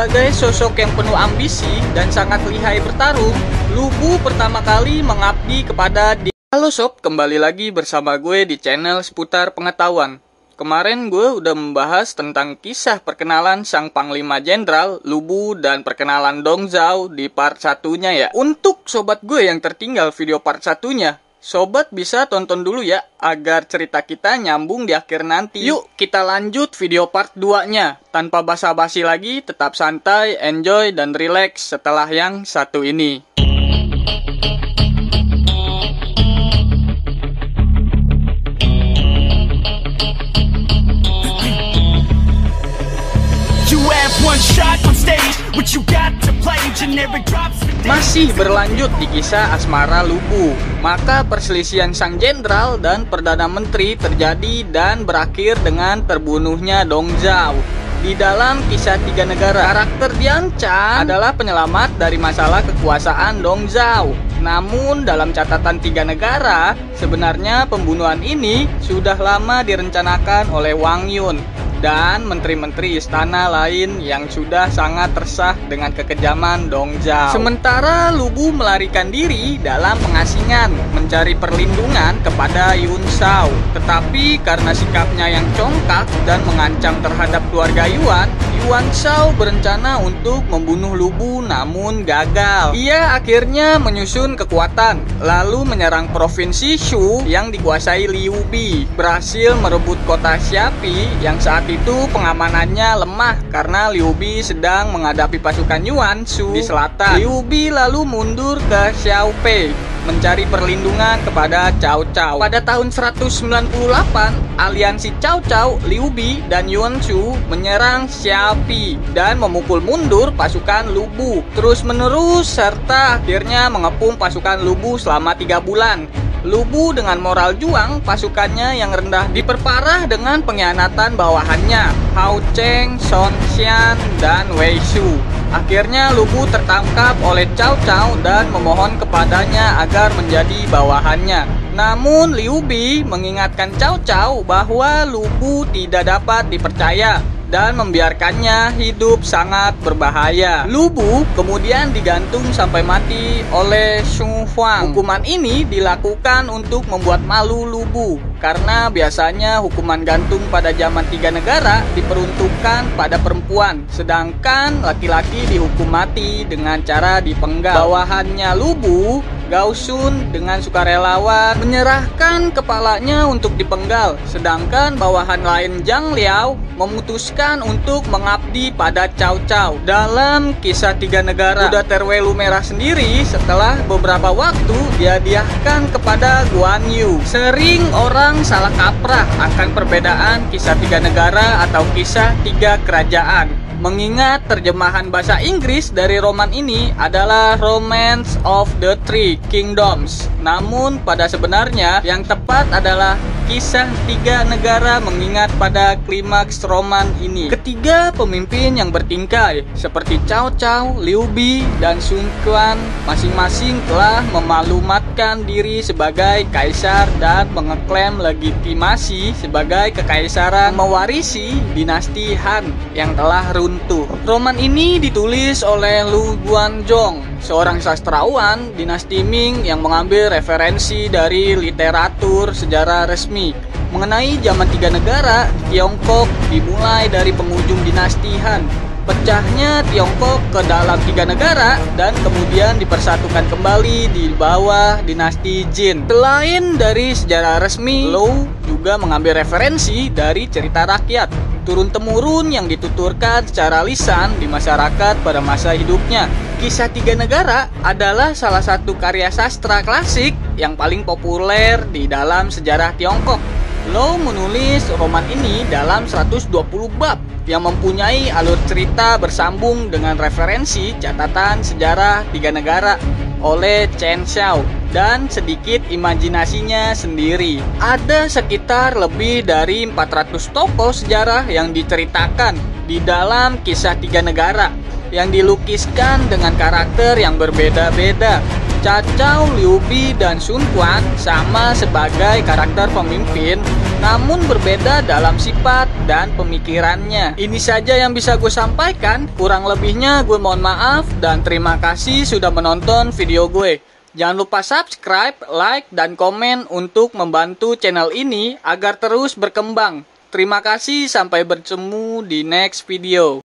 Sebagai sosok yang penuh ambisi dan sangat lihai bertarung, Lu Bu pertama kali mengabdi kepada Halo Sob, kembali lagi bersama gue di channel seputar pengetahuan. Kemarin gue udah membahas tentang kisah perkenalan sang Panglima Jenderal Lu Bu dan perkenalan Dong Zhao di part satunya ya. Untuk sobat gue yang tertinggal video part satunya, sobat bisa tonton dulu ya, agar cerita kita nyambung di akhir nanti. Yuk kita lanjut video part 2-nya. Tanpa basa-basi lagi, tetap santai, enjoy, dan relax setelah yang satu ini. Masih berlanjut di kisah asmara Lu Bu, maka perselisihan sang jenderal dan perdana menteri terjadi dan berakhir dengan terbunuhnya Dong Zhao. Di dalam kisah Tiga Negara, karakter Dian Chan adalah penyelamat dari masalah kekuasaan Dong Zhao. Namun dalam catatan Tiga Negara, sebenarnya pembunuhan ini sudah lama direncanakan oleh Wang Yun dan menteri-menteri istana lain yang sudah sangat resah dengan kekejaman Dong Zhao. Sementara Lu Bu melarikan diri dalam pengasingan mencari perlindungan kepada Yun Shao. Tetapi karena sikapnya yang congkak dan mengancam terhadap keluarga Yuan Shao berencana untuk membunuh Lu Bu namun gagal. Ia akhirnya menyusun kekuatan lalu menyerang provinsi Shu yang dikuasai Liu Bi. Berhasil merebut kota Xiapi yang saat itu pengamanannya lemah karena Liu Bi sedang menghadapi pasukan Yuan Shu di selatan. Liu Bi lalu mundur ke Xiaopei mencari perlindungan kepada Cao Cao. Pada tahun 198, aliansi Cao Cao, Liu Bi, dan Yuan Shu menyerang Xiapi dan memukul mundur pasukan Lu Bu terus-menerus serta akhirnya mengepung pasukan Lu Bu selama 3 bulan. Lu Bu dengan moral juang pasukannya yang rendah diperparah dengan pengkhianatan bawahannya Hao Cheng, Son Xian, dan Wei Shu. Akhirnya Lu Bu tertangkap oleh Cao Cao dan memohon kepadanya agar menjadi bawahannya. Namun Liu Bi mengingatkan Cao Cao bahwa Lu Bu tidak dapat dipercaya dan membiarkannya hidup sangat berbahaya. Lu Bu kemudian digantung sampai mati oleh Xu Huang. Hukuman ini dilakukan untuk membuat malu Lu Bu, karena biasanya hukuman gantung pada zaman Tiga Negara diperuntukkan pada perempuan, sedangkan laki-laki dihukum mati dengan cara dipenggal. Bawahannya Lu Bu, Gao Sun, dengan sukarelawan menyerahkan kepalanya untuk dipenggal, sedangkan bawahan lain Zhang Liao memutuskan untuk mengabdi pada Cao Cao. Dalam kisah Tiga Negara, kuda Terwelu Merah sendiri setelah beberapa waktu dihadiahkan kepada Guan Yu. Sering orang salah kaprah akan perbedaan kisah Tiga Negara atau kisah Tiga Kerajaan, mengingat terjemahan bahasa Inggris dari roman ini adalah Romance of the Three Kingdoms. Namun pada sebenarnya yang tepat adalah kisah Tiga Negara, mengingat pada klimaks roman ini ketiga pemimpin yang bertingkai seperti Cao Cao, Liu Bi, dan Sun Quan masing-masing telah memalumatkan diri sebagai kaisar dan mengeklaim legitimasi sebagai kekaisaran mewarisi dinasti Han yang telah runtuh. Roman ini ditulis oleh Lu Guanzhong, seorang sastrawan dinasti Ming yang mengambil referensi dari literatur sejarah resmi mengenai zaman Tiga Negara. Tiongkok dimulai dari penghujung dinasti Han, pecahnya Tiongkok ke dalam Tiga Negara dan kemudian dipersatukan kembali di bawah dinasti Jin. Selain dari sejarah resmi, Lu juga mengambil referensi dari cerita rakyat turun-temurun yang dituturkan secara lisan di masyarakat pada masa hidupnya. Kisah Tiga Negara adalah salah satu karya sastra klasik yang paling populer di dalam sejarah Tiongkok. Lu menulis roman ini dalam 120 bab yang mempunyai alur cerita bersambung dengan referensi catatan sejarah Tiga Negara oleh Chen Xiao dan sedikit imajinasinya sendiri. Ada sekitar lebih dari 400 tokoh sejarah yang diceritakan di dalam kisah Tiga Negara yang dilukiskan dengan karakter yang berbeda-beda. Cao, Liu Bei, dan Sun Quan sama sebagai karakter pemimpin, namun berbeda dalam sifat dan pemikirannya. Ini saja yang bisa gue sampaikan, kurang lebihnya gue mohon maaf, dan terima kasih sudah menonton video gue. Jangan lupa subscribe, like, dan komen untuk membantu channel ini agar terus berkembang. Terima kasih, sampai bertemu di next video.